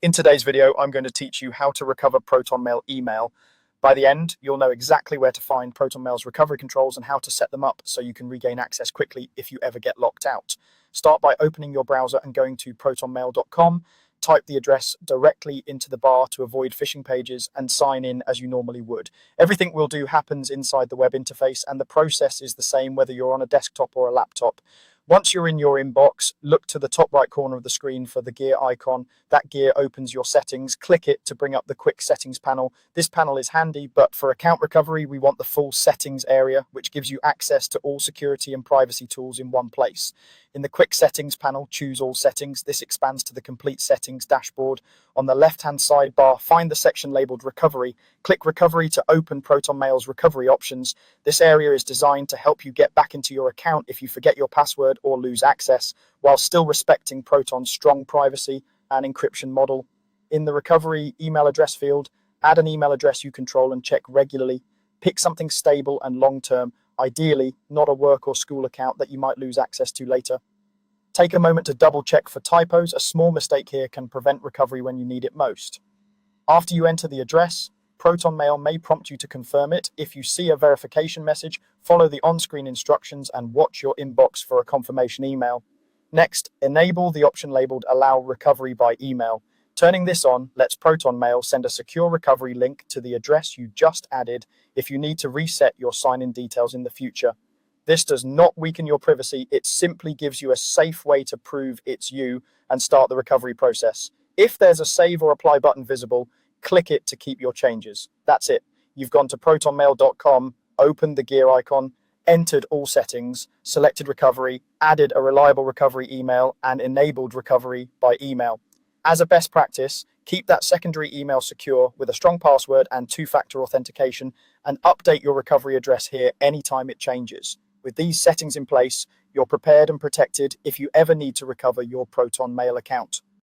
In today's video, I'm going to teach you how to recover Protonmail email. By the end, you'll know exactly where to find Protonmail's recovery controls and how to set them up so you can regain access quickly if you ever get locked out. Start by opening your browser and going to protonmail.com. Type the address directly into the bar to avoid phishing pages and sign in as you normally would. Everything we'll do happens inside the web interface, and the process is the same whether you're on a desktop or a laptop. Once you're in your inbox, look to the top right corner of the screen for the gear icon. That gear opens your settings. Click it to bring up the quick settings panel. This panel is handy, but for account recovery, we want the full settings area, which gives you access to all security and privacy tools in one place. In the quick settings panel, choose all settings. This expands to the complete settings dashboard. On the left-hand sidebar, find the section labeled recovery. Click recovery to open Protonmail's recovery options. This area is designed to help you get back into your account if you forget your password or lose access, while still respecting Proton's strong privacy and encryption model. In the recovery email address field, add an email address you control and check regularly. Pick something stable and long-term, ideally not a work or school account that you might lose access to later. Take a moment to double check for typos. A small mistake here can prevent recovery when you need it most. After you enter the address, Protonmail may prompt you to confirm it. If you see a verification message, follow the on-screen instructions and watch your inbox for a confirmation email. Next, enable the option labeled Allow Recovery by Email. Turning this on lets Protonmail send a secure recovery link to the address you just added if you need to reset your sign-in details in the future. This does not weaken your privacy, it simply gives you a safe way to prove it's you and start the recovery process. If there's a save or apply button visible, click it to keep your changes. That's it. You've gone to protonmail.com, opened the gear icon, entered all settings, selected recovery, added a reliable recovery email, and enabled recovery by email. As a best practice, keep that secondary email secure with a strong password and two-factor authentication, and update your recovery address here anytime it changes. With these settings in place, you're prepared and protected if you ever need to recover your Protonmail account.